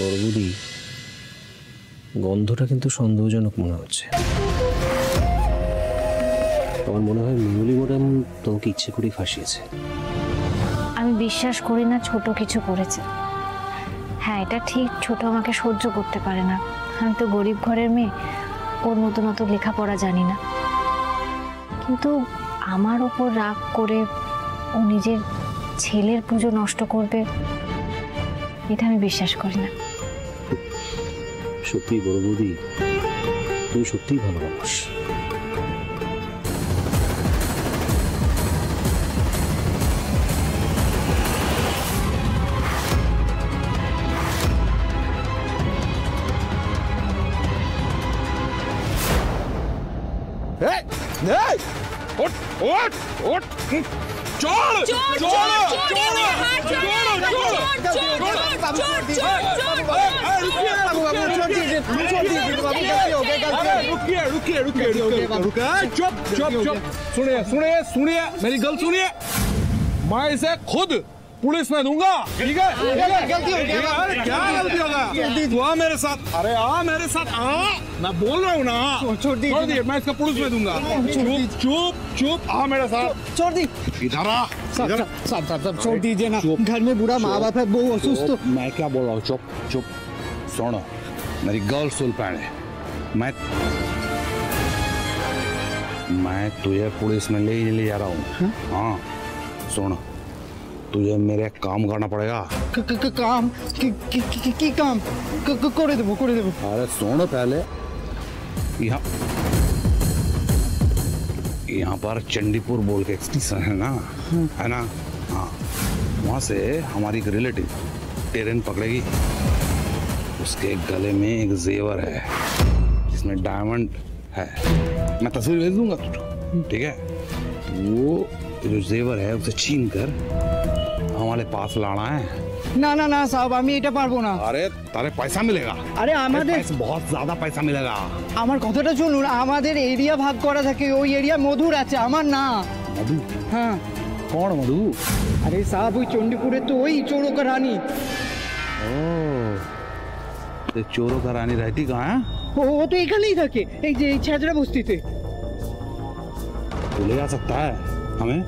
বড়বুদি, গন্ধটা কিন্তু সন্দেহজনক মনে হচ্ছে। আমার মনে হয় মিহুলি ম্যাডাম তোমাকে ইচ্ছে করে ফাঁসিয়েছে। আমি বিশ্বাস করি না ছোট কিছু করেছে। হ্যাঁ, এটা ঠিক, ছোট আমাকে সহ্য করতে পারে না। আমি তো গরিব ঘরের মেয়ে, ওর নতুন অত লেখাপড়া জানি না। কিন্তু আমার ওপর রাগ করে ও নিজের ছেলের পুজো নষ্ট করবে, এটা আমি বিশ্বাস করি না। সত্যি বড়বুদি, তুমি সত্যিই ভালো মানুষ। सुनिए मेरी गल सुनिए, मैं इसे खुद पुलिस में दूंगा, ठीक है? गलती हो गई। अरे क्या गलती होगा? तू आ मेरे साथ, अरे आ मेरे साथ, आ, मैं बोल रहा हूँ ना। छोड़ दिए, मैं इसका पुलिस में दूंगा। चुप चुप आ मेरे साथ। छोड़ दी, इधर आ। सब छोड़ दीजिए ना, घर में बुरा माँ बाप है, वो असुस्थ। मैं क्या बोल रहा हूँ? चुप चुप, सुनो मेरी गर्ल सुन पहले, मैं तुझे पुलिस में ले जा रहा हूँ। हाँ सुन, तुझे मेरे काम करना पड़ेगा। काम की काम करे देबो। अरे सुन पहले, यहाँ पर चंडीपुर बोल के स्टेशन है ना, है ना? हाँ, वहाँ से हमारी एक रिलेटिव ट्रेन पकड़ेगी। उसके गले में एक जेवर है जिसमें डायमंड है। मैं तस्वीर भेज दूंगा तुझको, ठीक है? वो जो जेवर है उसे छीन कर हमारे पास लाना है। ना ना ना साहब, আমি এটা পারবো না। আরে তারে পয়সা মিলেগা। আরে আমাদের बहुत ज्यादा पैसा मिलेगा। আমার কথাটা শুনুন, আমাদের এরিয়া ভাগ করা থাকে, ওই এরিয়া মধুর আছে, আমার না। মধু? হ্যাঁ। কোন মধু? আরে সাহেব, ওই চণ্ডীপুরে তো ওই চোরকা রানী। ও, তো চোরকা রানী रहती कहाँ है? ও তো এখানেই থাকে, এই যে এই ছাজরা বস্তিতে। ले जा सकता है हमें?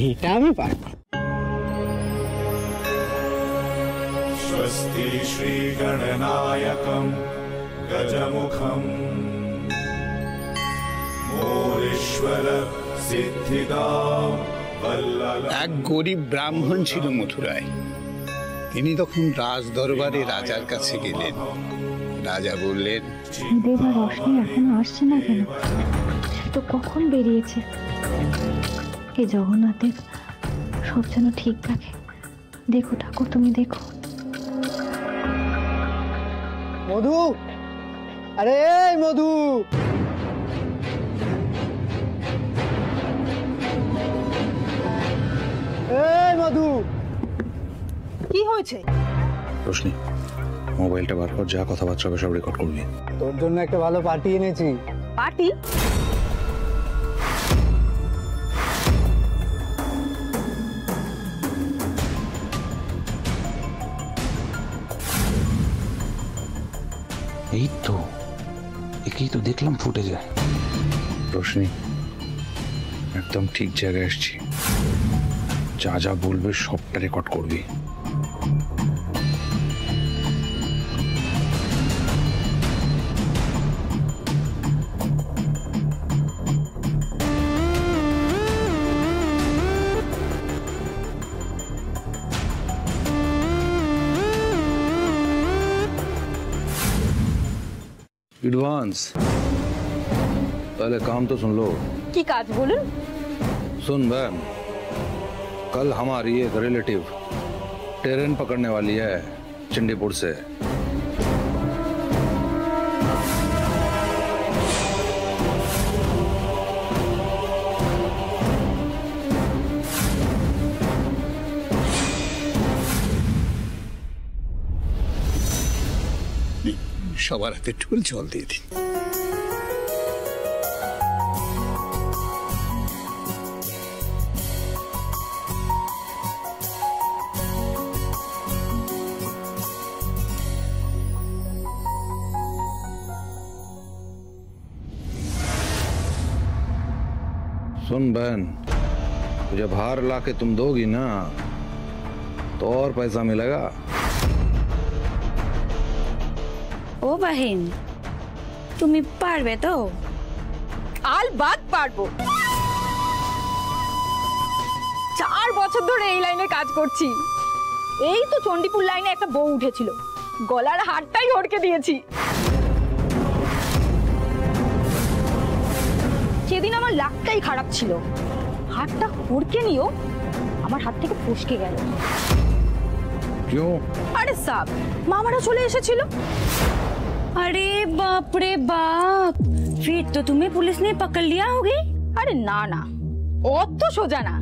এটা আমি পারবো। स्वस्ति श्री गणनायकं गजमुखं मोरेश्वर सिद्धिदा वल्लभ। एक गरीब ब्राह्मण ছিল মথুরায়। তিনি তখন রাজ দরবারে রাজার কাছে গেলেন। রাজা বললেন, দেবা রশ্মি এখনো আসছে না কেন? তো কখন বেরিয়েছে? হে জগন্নাথের, সব যেন ঠিক থাকে। দেখো ঠাকুর, তুমি দেখো। মধু, আরে মধু, মধু, কি হয়েছে? রোশনি, মোবাইলটা বার কর, যা কথাবার্তা হবে সব রেকর্ড করবি। তোর জন্য একটা ভালো পার্টি এনেছি। পার্টি? এই তো, একেই তো দেখলাম ফুটেজে। রোশনি, একদম ঠিক জায়গায় এসেছি। যা যা বলবে সবটা রেকর্ড করবি। एडवांस, पहले काम तो सुन लो। की काज बोलूं? सुन बहन, कल हमारी एक रिलेटिव ट्रेन पकड़ने वाली है चंडीपुर से। সবার হাতে ঢোল জল দিয়ে দিন। सुन बहन, जब हार ला के तुम दोगी ना तो और पैसा मिलेगा। ও বাহিন, তুমি পারবে তো? আলবাত পারবো। 4 বছর ধরে এই লাইনে কাজ করছি। এই তো চণ্ডীপুর লাইনে একটা বউ উঠেছিল, গলার হারটাই হড়কে দিয়েছি। সেদিন আমার লাকটাই খারাপ ছিল, হাতটা হড়কে নিয়েও আমার হাত থেকে ফসকে গেল। क्यों? আরে সাব, মামারা চলে এসেছিল। अरे बाप रे बाप, फिर तो तुम्हें पुलिस ने पकड़ लिया होगी। আরে না না, অত সোজা না।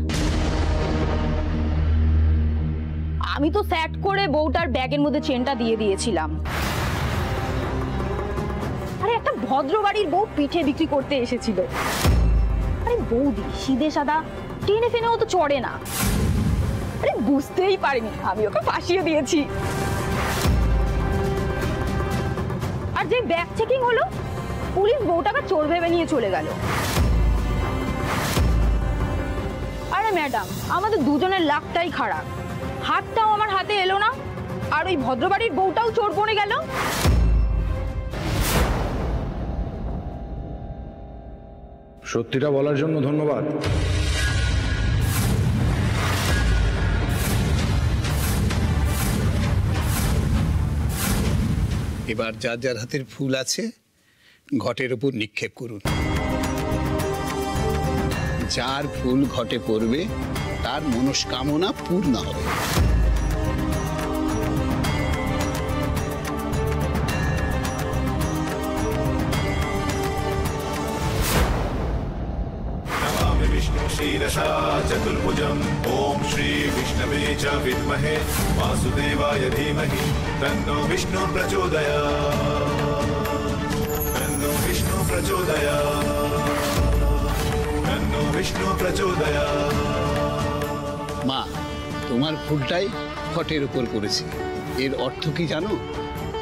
আমি তো সেট করে বউটার ব্যাগের মধ্যে চেনটা দিয়ে দিয়েছিলাম। আরে একটা ভদ্র বাড়ির বউ পিঠে বিক্রি করতে এসেছিল। আরে বৌদি সিধে সাদা, টেনে ফেনেও তো চড়ে না। আরে বুঝতেই পারিনি, আমি ওকে ফাঁসিয়ে দিয়েছি। আর যে ব্যাগ চেকিং হলো, পুলিশ বউটাকে চোর ভেবে নিয়ে চলে গেল। আরে ম্যাডাম, আমাদের দুজনের লাকটাই খারাপ, হাতটাও আমার হাতে এলো না, আর ওই ভদ্রবাড়ির বউটাও চোর বনে গেল। সত্যিটা বলার জন্য ধন্যবাদ। এবার যার যার হাতের ফুল আছে ঘটের উপর নিক্ষেপ করুন। যার ফুল ঘটে পড়বে তার মনস্কামনা পূর্ণ হবে। नमामि विष्णु शीरसा चतुर्भुजं ओम श्री विष्णवे च विद्महे वासुदेवाय धीमहि तन्नो विष्णु प्रचोदयात्। तन्नो विष्णु प्रचोदयात्। तन्नो विष्णु प्रचोदयात्। মা, তোমার ফুলটাই ঘটের উপর করেছি, এর অর্থ কি জানো?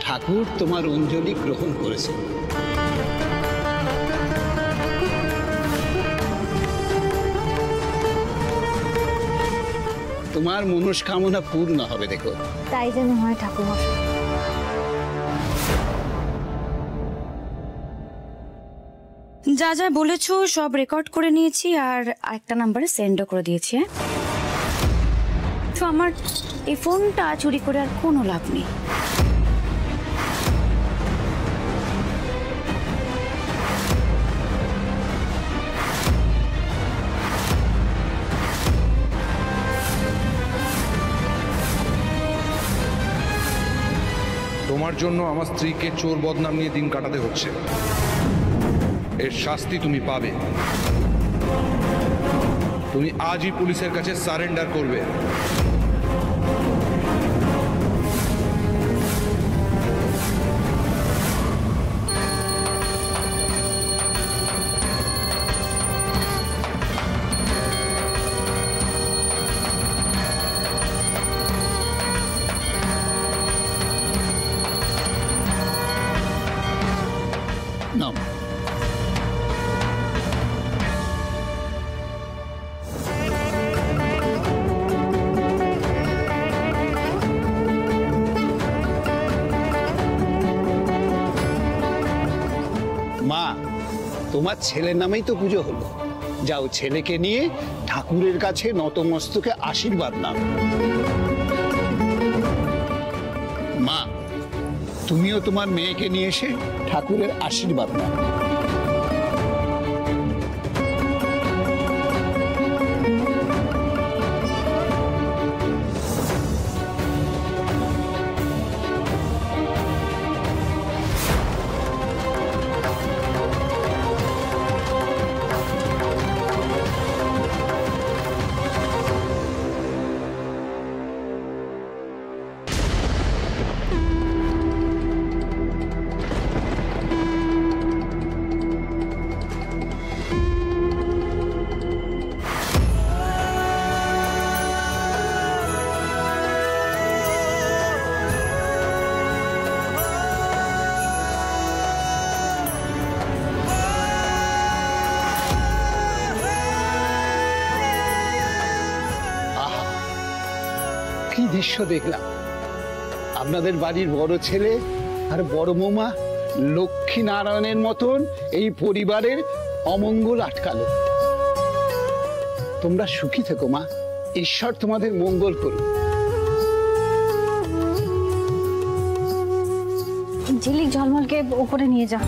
ঠাকুর তোমার অঞ্জলি গ্রহণ করেছে। তোমার মনস্কামনা পূর্ণ হবে, দেখো। তাই যেন হয় ঠাকুরমশাই। যা যা বলেছো সব রেকর্ড করে নিয়েছি আর একটা নাম্বারে সেন্ডও করে দিয়েছি। হ্যাঁ, তো আমার এই ফোনটা চুরি করে আর কোনো লাভ নেই। তোমার জন্য আমার স্ত্রীকে চোর বদনাম নিয়ে দিন কাটাতে হচ্ছে, এর শাস্তি তুমি পাবে। তুমি আজই পুলিশের কাছে সারেন্ডার করবে। নাও। মা, তোমার ছেলের নামেই তো পুজো হলো, যাও ছেলেকে নিয়ে ঠাকুরের কাছে নতমস্তকে আশীর্বাদ নাও। মা, তুমিও তোমার মেয়েকে নিয়ে এসে ঠাকুরের আশীর্বাদ নাও। কি দৃশ্য দেখলাম। আপনাদের বাড়ির বড় ছেলে আর বড় বৌমা লক্ষ্মী নারায়ণের মতন এই পরিবারের অমঙ্গল আটকালো। তোমরা সুখী থেকো মা, ঈশ্বর তোমাদের মঙ্গল করুন। ঝিলিক ঝলমলকে উপরে নিয়ে যা।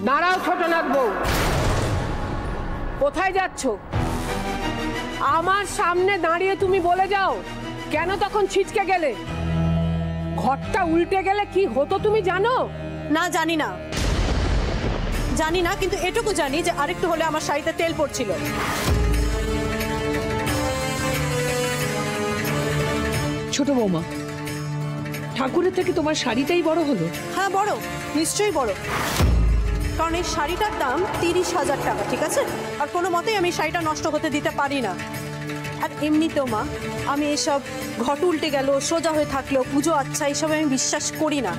দাঁড়াও ছোটনাথ বউ, কোথায় যাচ্ছ? আমার সামনে দাঁড়িয়ে তুমি বলে যাও কেন তখন ছিচকে গেলে? ঘরটা উল্টে গেলে কি হতো তুমি জানো? না, জানি না, জানি না, কিন্তু এটুকু জানি যে আরেকটু হলে আমার শাড়িতে তেল পড়ছিল। ছোট বৌমা, ঠাকুরের থেকে তোমার শাড়িটাই বড় হলো। হ্যাঁ বড়, নিশ্চয়ই বড়, কারণ এই শাড়িটার দাম 30,000 টাকা, ঠিক আছে? আর কোনো মতেই আমি শাড়িটা নষ্ট হতে দিতে পারি না। আর এমনিতেও মা, আমি এসব ঘট উল্টে গেল, সোজা হয়ে থাকলো, পুজো আচ্ছা, এইসব আমি বিশ্বাস করি না।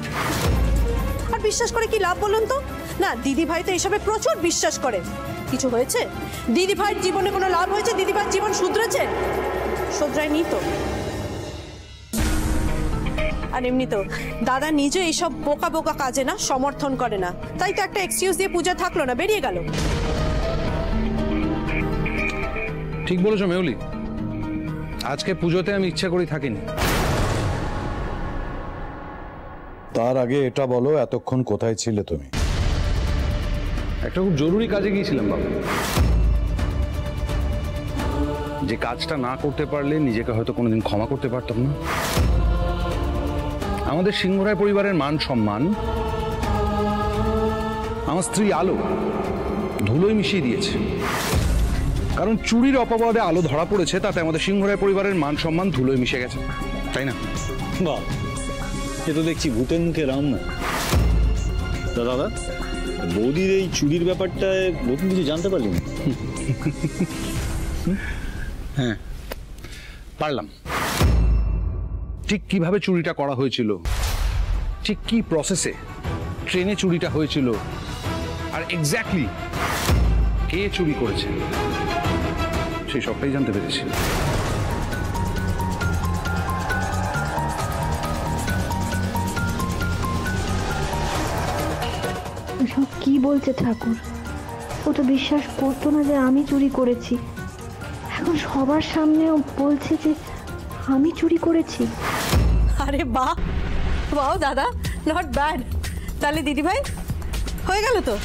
আর বিশ্বাস করে কি লাভ বলুন তো? না, দিদি ভাই তো এসবে প্রচুর বিশ্বাস করে। কিছু হয়েছে? দিদি ভাইয়ের জীবনে কোনো লাভ হয়েছে? দিদি ভাইয়ের জীবন শুধরেছে? শুধরায়নি তো। আর এমনি তো দাদা নিজে এইসব বোকা বোকা কাজে না সমর্থন করে না, তাই তো একটা এক্সকিউজ দিয়ে পূজা থাকলো না, বেরিয়ে গেল। ঠিক বলেছো মেহুলি, আজকে পুজোতে আমি ইচ্ছা করি থাকিনি। তার আগে এটা বলো, এতক্ষণ কোথায় ছিলে তুমি? একটা খুব জরুরি কাজে গিয়েছিলাম বাবা। যে কাজটা না করতে পারলে নিজেকে হয়তো কোনোদিন ক্ষমা করতে পারতাম না। আমাদের সিংহরায় পরিবারের মান সম্মান আমার স্ত্রী আলো ধুলোয় মিশিয়ে দিয়েছে। কারণ চুরির অপবাদে আলো ধরা পড়েছে, তাতে আমাদের সিংহরায় পরিবারের মান সম্মান ধুলোয় মিশে গেছে, তাই না? বাহ, এ তো দেখছি ভূতের মুখে রাম না। দাদা, বৌদির এই চুরির ব্যাপারটায় নতুন কিছু জানতে পারলি না? হ্যাঁ পারলাম। ঠিক কিভাবে চুরিটা করা হয়েছিল, ঠিক কি প্রসেসে ট্রেনে চুরিটা হয়েছিল, আর এক্স্যাক্টলি কে চুরি করেছে সেই সবটাই জানতে পেরেছি। সব কি বলছে ঠাকুর? ও তো বিশ্বাস করতো না যে আমি চুরি করেছি, এখন সবার সামনেও বলছে যে আমি চুরি করেছি। আরে বাহ বাহ দাদা, নট ব্যাড। তাহলে দিদি ভাই হয়ে গেল তো,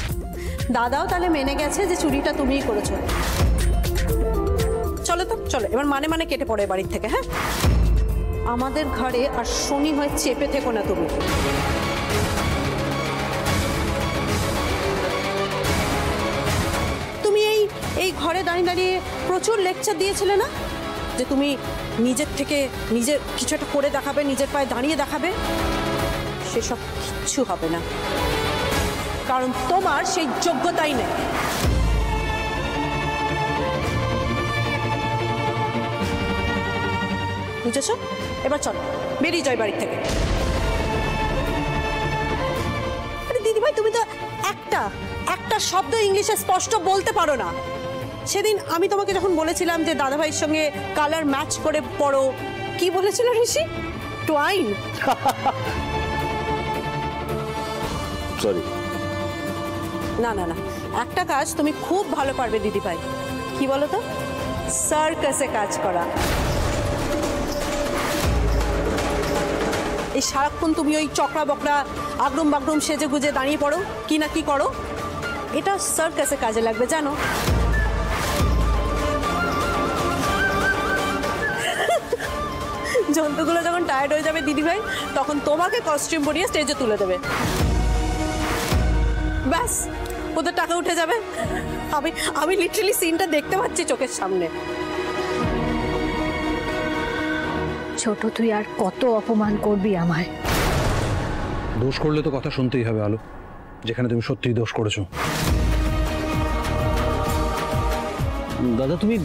দাদাও তাহলে মেনে গেছে যে চুরিটা তুমিই করেছো। চলো তো, চলো এবার মানে মানে কেটে পড়ে বাড়ির থেকে। হ্যাঁ, আমাদের ঘরে আর শনি হয়ে চেপে থেকো না তুমি। তুমি এই ঘরে দাঁড়িয়ে দাঁড়িয়ে প্রচুর লেকচার দিয়েছিলে না যে তুমি নিজের থেকে নিজের কিছু একটা করে দেখাবে, নিজের পায়ে দাঁড়িয়ে দেখাবে। সেসব কিচ্ছু হবে না, কারণ তোমার সেই যোগ্যতাই নেই। বুঝেছ? এবার চলো বেরিয়ে যাই বাড়ি থেকে। আরে দিদি ভাই, তুমি তো একটা শব্দ ইংলিশে স্পষ্ট বলতে পারো না। সেদিন আমি তোমাকে যখন বলেছিলাম যে দাদা ভাইয়ের সঙ্গে কালার ম্যাচ করে পড়ো, কি বলেছিল ঋষি? টুয়াইন। সরি। না না না, একটা কাজ তুমি খুব ভালো পারবে দিদি ভাই। কি বলো তো? সার্কাসে কাজ করা। এই সারাক্ষণ তুমি ওই চকরা বকরা আগরুম বাগরুম সেজে গুজে দাঁড়িয়ে পড়ো, কি না কি করো, এটা সার্কাসে কাজে লাগবে জানো। জন্তুগুলো যখন টায়ার্ড হয়ে যাবে দিদি ভাই, তখন তোমাকে কস্টিউম পরিয়ে স্টেজে তুলে দেবে, ব্যাস ওদের টাকা উঠে যাবে। আমি লিটারালি সিনটা দেখতে পাচ্ছি চোখের সামনে। ছোট, তুই আর কত অপমান করবি আমায়? দোষ করলে তো কথা শুনতেই হবে আলো, যেখানে তুমি সত্যিই দোষ করেছো। দাদা, তুমি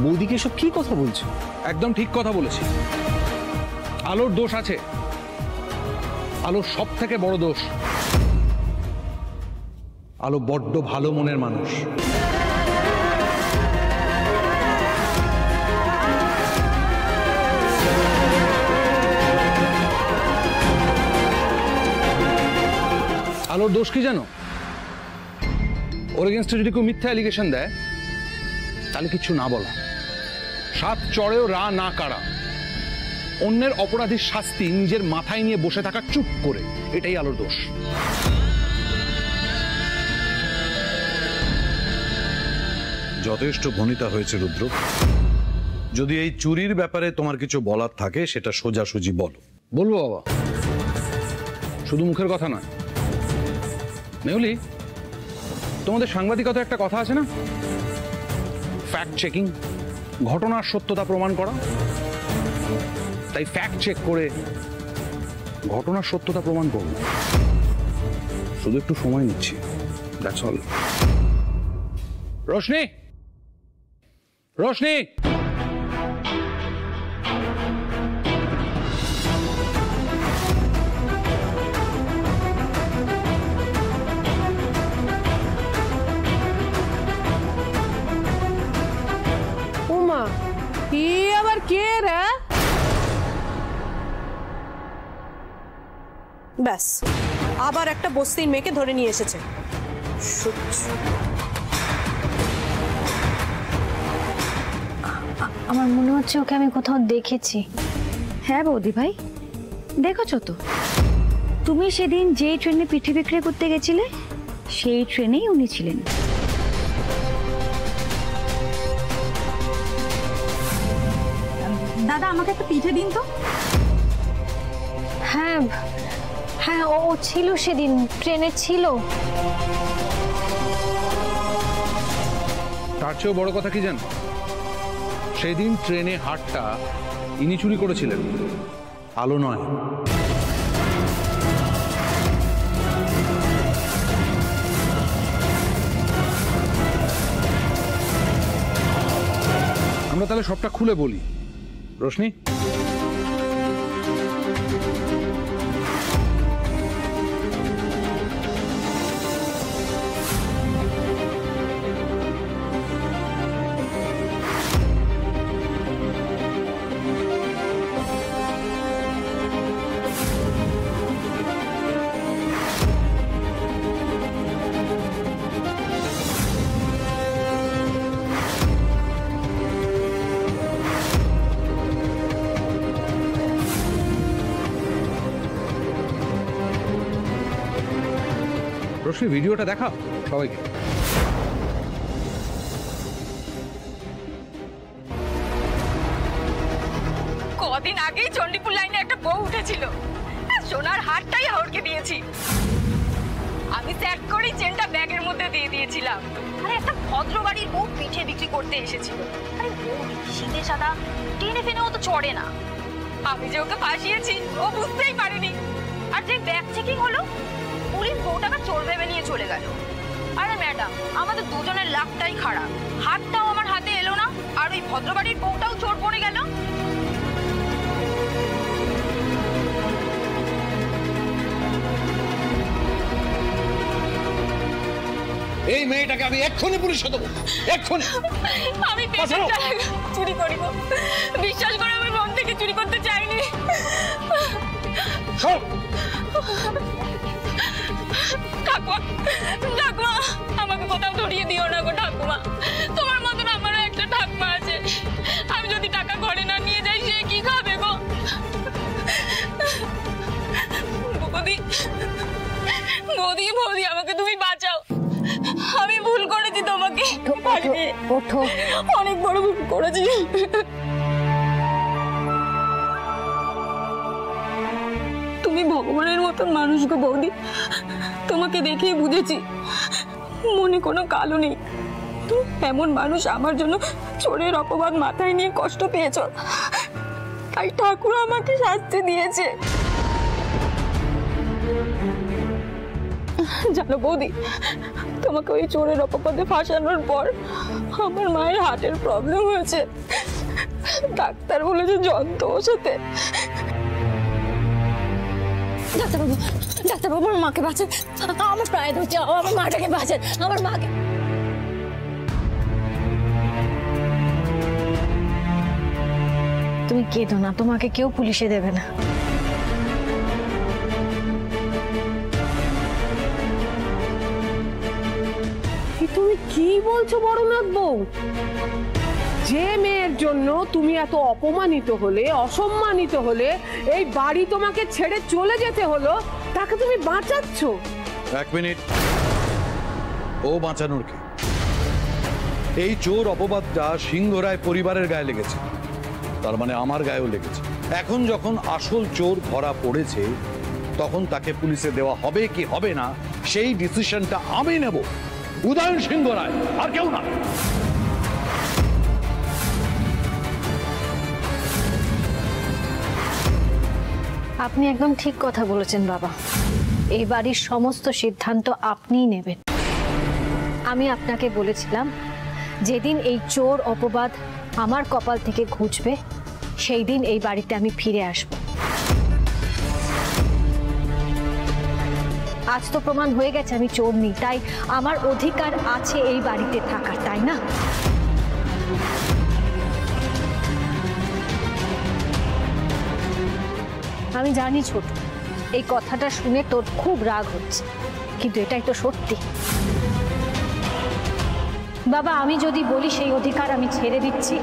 বৌদিকে সব কি কথা বলছো? একদম ঠিক কথা বলেছি। আলোর দোষ আছে, আলোর সব থেকে বড় দোষ। আলো বড্ড ভালো মনের মানুষ। আলোর দোষ কি জানো? ওর এগেনস্টে যদি কেউ মিথ্যা অ্যালিগেশন দেয় তাহলে কিছু না বলা, সাত চড়েও রা না কাড়া, অন্যের অপরাধীর শাস্তি নিজের মাথায় নিয়ে বসে থাকা চুপ করে, এটাই আলোর দোষ। যথেষ্ট ভনিতা হয়েছে রুদ্র। যদি এই চুরির ব্যাপারে তোমার কিছু বলার থাকে সেটা সোজাসুজি বলো। বলবো বাবা, শুধু মুখের কথা নয়। মেহুলি, তোমাদের সাংবাদিকতা একটা কথা আছে না, ফ্যাক্ট চেকিং, ঘটনার সত্যতা প্রমাণ করা। তাই ফ্যাক্ট চেক করে ঘটনার সত্যতা প্রমাণ করব, শুধু একটু সময় নিচ্ছি, দ্যাটস অল। রোশনি, রোশনি, উমা, কি আবার কে রে? ব্যাস, আবার একটা বস্তির মেয়েকে ধরে নিয়ে এসেছে। আমার মনে হচ্ছে ওকে আমি কোথাও দেখেছি। হ্যাঁ বৌদি ভাই, দেখেছো তো, তুমি সেদিন যে ট্রেনে পিঠে বিক্রি করতে গেছিলে সেই ট্রেনেই উনি ছিলেন। দাদা, আমাকে একটা পিঠে দিন তো। হ্যাঁ হ্যাঁ, ও ছিল সেদিন ট্রেনে ছিল। তার চেয়েও বড় কথা কি জানো, সেদিন ট্রেনে হাটটা ইনি চুরি করেছিলেন, আলো নয়। আমরা তাহলে সবটা খুলে বলি। রোশনি, রোশনি ভিডিওটা দেখা সবাইকে। কদিন আগেই চণ্ডীপুর লাইনে একটা বউ উঠেছিল, সোনার হারটাই হাওড়কে দিয়েছি। আমি স্যাট করে চেনটা ব্যাগের মধ্যে দিয়ে দিয়েছিলাম। আরে একটা ভদ্র বাড়ির বউ পিঠে বিক্রি করতে এসেছিল। আরে বউ শীতে সাদা, টেনে ফেনে ও তো চড়ে না। আমি যে ওকে ফাঁসিয়েছি ও বুঝতেই পারেনি। আর যে ব্যাগ চেকিং হলো, পুলিশ বউটাকে চোর ভেবে নিয়ে চলে গেল। আরে ম্যাডাম, আমাদের দুজনের লাকটাই খারাপ, হাতটাও আমার হাতে এলো না, আর ওই ভদ্রবাড়ির বউটাও চোর পড়ে গেল। এই মেয়েটাকে আমি এক্ষুনি পুলিশে দেবো, এক্ষুনি। আমি পেশেন্টটা চুরি করিব, বিশ্বাস করে আমি মন থেকে চুরি করতে চাইনি। ঠাকুমা, ঠাকুমা, আমাকে কোথাও ধরিয়ে দিও না গো ঠাকুমা। তোমার মতন আমারও একটা ঠাকুমা আছে, আমি যদি টাকা ঘরে না নিয়ে যাই সে কি খাবে গো? বৌদি, বৌদি, বৌদি, আমাকে তুমি বাঁচাও। আমি ভুল করেছি, তোমাকে ওঠো, অনেক বড় ভুল করেছি। তুমি ভগবানের মতন মানুষ গো বৌদি, তোমাকে দেখেই বুঝেছি মনে কোনো কালো নেই। তুমি এমন মানুষ, আমার জন্য চোরের অপবাদ মাথায় নিয়ে কষ্ট পেয়েছ, তাই ঠাকুর আমাকে শাস্তি দিয়েছে। জানো বৌদি, তোমাকে ওই চোরের অপবাদে ফাঁসানোর পর আমার মায়ের হার্টের প্রবলেম হয়েছে, ডাক্তার বলেছে যন্ত্র বসাতে। ডাক্তারবাবু, ডাক্তারবাবু আমার মাকে বাঁচান, আমার প্রায় ধরছে, আমার মাটাকে বাঁচান, আমার মাকে। তুমি কেঁদো না, তোমাকে কেউ পুলিশে দেবে না। তুমি কি বলছো বড়নাথ বউ? যে মেয়ের জন্য তুমি এত অপমানিত হলে, অসম্মানিত হলে, এই বাড়ি তোমাকে ছেড়ে চলে যেতে হলো, তাকে তুমি বাঁচাচ্ছ? এক মিনিট, ও বাঁচানোর কি? এই চোর অপবাদটা সিংহরায় পরিবারের গায়ে লেগেছে, তার মানে আমার গায়েও লেগেছে। এখন যখন আসল চোর ধরা পড়েছে, তখন তাকে পুলিশে দেওয়া হবে কি হবে না সেই ডিসিশনটা আমি নেব, উদয়ন সিংহরায়, আর কেউ না। আপনি একদম ঠিক কথা বলেছেন বাবা, এই বাড়ির সমস্ত সিদ্ধান্ত আপনিই নেবেন। আমি আপনাকে বলেছিলাম যেদিন এই চোর অপবাদ আমার কপাল থেকে ঘুচবে, সেই দিন এই বাড়িতে আমি ফিরে আসব। আজ তো প্রমাণ হয়ে গেছে আমি চোর নেই, তাই আমার অধিকার আছে এই বাড়িতে থাকার, তাই না? আমি জানি ছোট, এই কথাটা শুনে তোর খুব রাগ হচ্ছে, কিন্তু এটাই তো সত্যি। বাবা, আমি যদি বলি সেই অধিকার আমি ছেড়ে দিচ্ছি,